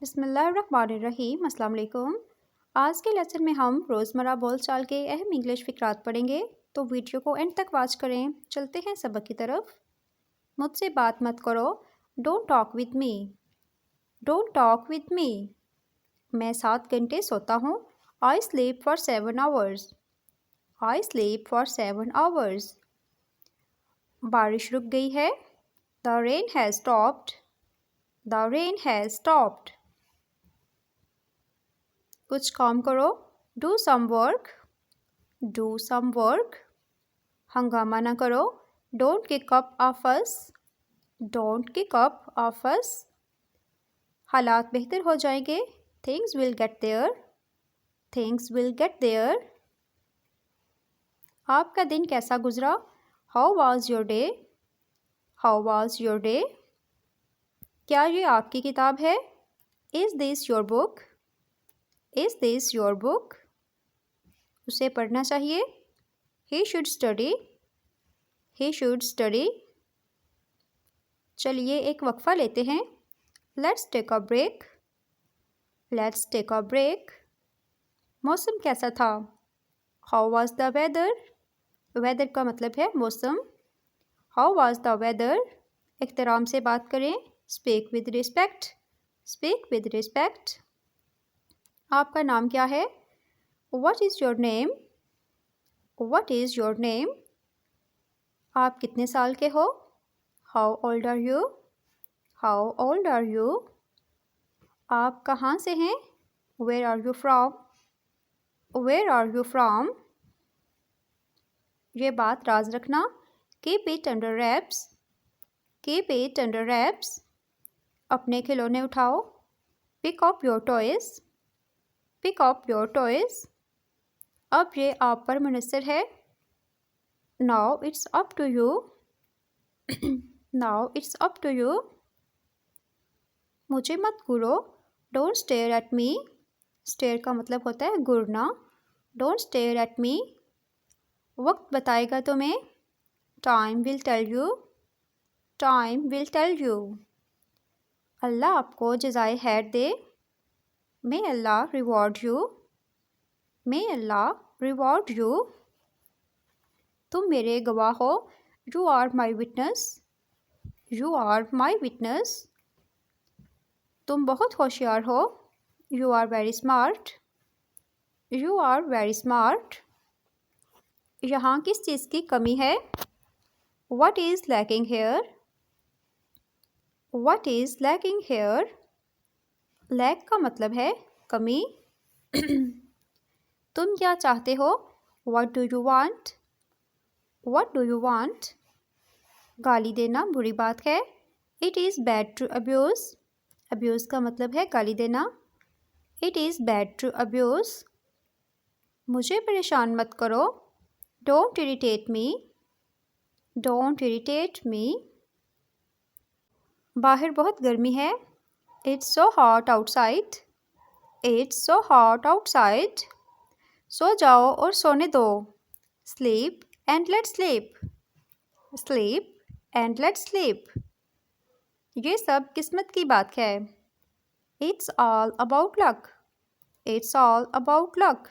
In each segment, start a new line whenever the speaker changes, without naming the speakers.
बिस्मिल्लाहिर्रहमानिर्रहीम। अस्सलाम वालेकुम। आज के लेसन में हम रोज़मर्रा बोलचाल के अहम इंग्लिश फ़िक्रात पढ़ेंगे, तो वीडियो को एंड तक वॉच करें। चलते हैं सबक की तरफ। मुझसे बात मत करो, don't talk with me. Don't talk with me. मैं 7 घंटे सोता हूँ। I sleep for 7 hours. I sleep for 7 hours. बारिश रुक गई है। The rain has stopped. The rain has stopped. कुछ काम करो, do some work. Do some work. हंगामा ना करो, डोंट किक अप अ फस। डोंट किक अप अ फस। हालात बेहतर हो जाएंगे, things will get there. Things will get there. आपका दिन कैसा गुजरा, how was your day. How was your day. क्या ये आपकी किताब है, is this your book. Is this your book. उसे पढ़ना चाहिए, he should study. He should study. चलिए एक वक्फ़ा लेते हैं। Let's take a break. Let's take a break. मौसम कैसा था, how was the weather. Weather का मतलब है मौसम। How was the weather. एहतराम से बात करें, speak with respect. Speak with respect. आपका नाम क्या है, what is your name. What is your name. आप कितने साल के हो, how old are you. How old are you. आप कहाँ से हैं, where are you from. Where are you from. ये बात राज रखना, keep it under wraps. Keep it under wraps. अपने खिलौने उठाओ, pick up your toys. Pick up your toys. अब ये आप पर मुनहसर है, now it's up to you. Now it's up to you. मुझे मत घूरो, don't stare at me. Stare का मतलब होता है घूरना। Don't stare at me. वक्त बताएगा तुम्हें, time will tell you. Time will tell you. अल्लाह आपको जज़ाए खैर दे, may Allah reward you. May Allah reward you. तुम मेरे गवाह हो, you are my witness. You are my witness. तुम बहुत होशियार हो, you are very smart. You are very smart. यहाँ किस चीज़ की कमी है, what is lacking here. What is lacking here. Lack का मतलब है कमी। तुम क्या चाहते हो, what do you want. What do you want. गाली देना बुरी बात है, it is bad to abuse. Abuse का मतलब है गाली देना, it is bad to abuse. मुझे परेशान मत करो, don't irritate me. Don't irritate me. बाहर बहुत गर्मी है, it's so hot outside. It's so hot outside. सो जाओ और सोने दो, sleep and let's sleep. Sleep and let's sleep. ये सब किस्मत की बात है, it's all about luck. It's all about luck.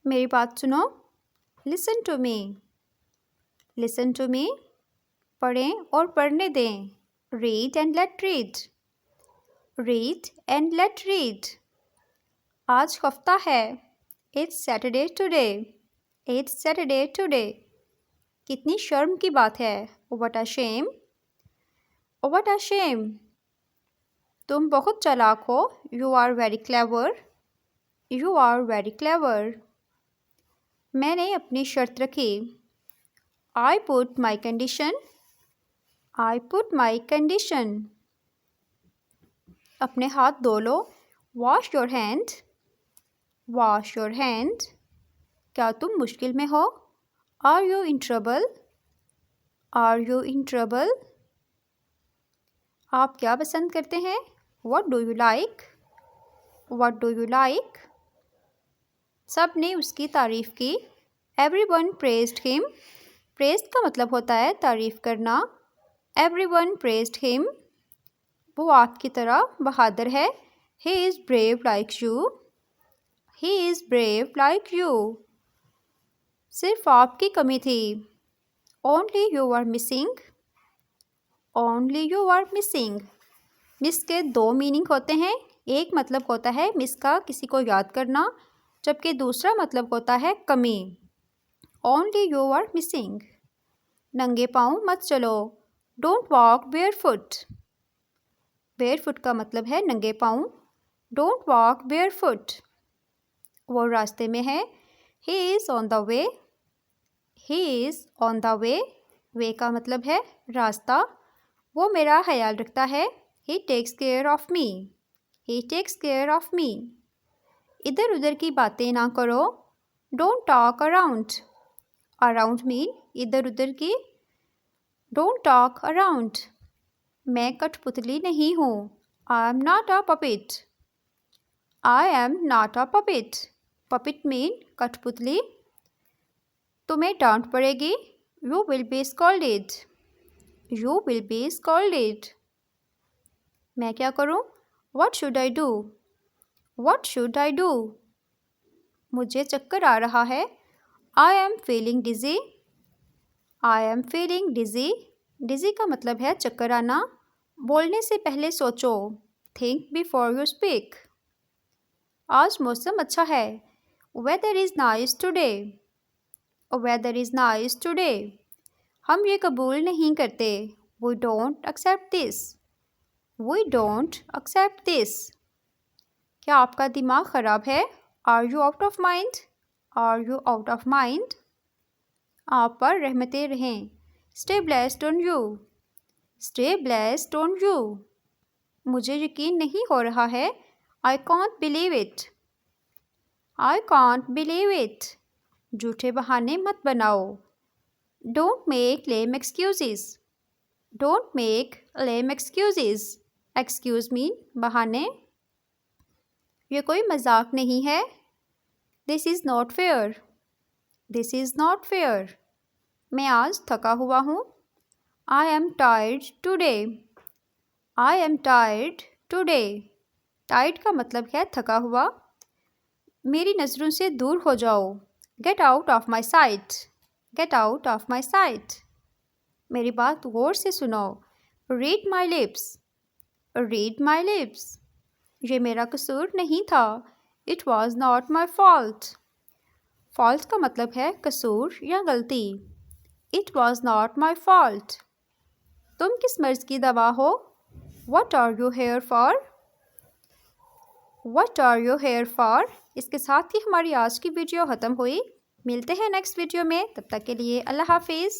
मेरी बात सुनो, listen to me. Listen to me. पढ़ें और पढ़ने दें, read and let read. Read and let read. आज हफ्ता है, it's Saturday today. It's Saturday today. कितनी शर्म की बात है, what a shame. What a shame. तुम बहुत चालाक हो, you are very clever. You are very clever. मैंने अपनी शर्त रखी, I put my condition. I put my condition. अपने हाथ धो लो, wash your hand. Wash your hand. क्या तुम मुश्किल में हो, are you in trouble. Are you in trouble. आप क्या पसंद करते हैं, what do you like. What do you like. सब ने उसकी तारीफ़ की, एवरीवन प्रेज्ड हिम। प्रेज्ड का मतलब होता है तारीफ़ करना, एवरीवन प्रेज्ड हिम। वो आपकी तरह बहादुर है। He is brave like you. He is brave like you. सिर्फ आपकी कमी थी। Only you are missing. Only you are missing. Miss के दो मीनिंग होते हैं। एक मतलब होता है मिस का किसी को याद करना, जबकि दूसरा मतलब होता है कमी। Only you are missing. नंगे पाँव मत चलो। Don't walk barefoot. बेयरफुट का मतलब है नंगे पाँव। Don't walk barefoot. वो रास्ते में है। He is on the way. He is on the way. Way का मतलब है रास्ता। वो मेरा ख्याल रखता है। He takes care of me. He takes care of me. इधर उधर की बातें ना करो। Don't talk around. Around mean इधर उधर की। Don't talk around. मैं कठपुतली नहीं हूँ। I am not a puppet. I am not a puppet. Puppet mean कठपुतली। तुम्हें डांट पड़ेगी। You will be scolded. You will be scolded. मैं क्या करूँ? What should I do? What should I do? मुझे चक्कर आ रहा है। I am feeling dizzy. I am feeling dizzy. Dizzy का मतलब है चक्कर आना। बोलने से पहले सोचो। Think before you speak. आज मौसम अच्छा है। Weather is nice today. Weather is nice today. हम ये कबूल नहीं करते। We don't accept this. We don't accept this. क्या आपका दिमाग ख़राब है? Are you out of mind? Are you out of mind? आप पर रहमतें रहें। Stay blessed on you. Stay blessed on you. मुझे यकीन नहीं हो रहा है। I can't believe it. I can't believe it. झूठे बहाने मत बनाओ। Don't make lame excuses. Don't make lame excuses. Excuse me, बहाने। ये कोई मजाक नहीं है। This is not fair. This is not fair. मैं आज थका हुआ हूँ। I am tired today. I am tired today. Tired का मतलब है थका हुआ। मेरी नज़रों से दूर हो जाओ। Get out of my sight. Get out of my sight. मेरी बात गौर से सुनो। Read my lips. Read my lips. ये मेरा कसूर नहीं था। It was not my fault. Fault का मतलब है कसूर या गलती। It was not my fault. तुम किस मर्ज़ की दवा हो? What are you here for? What are you here for? इसके साथ ही हमारी आज की वीडियो ख़त्म हुई। मिलते हैं नेक्स्ट वीडियो में। तब तक के लिए अल्लाह हाफिज़।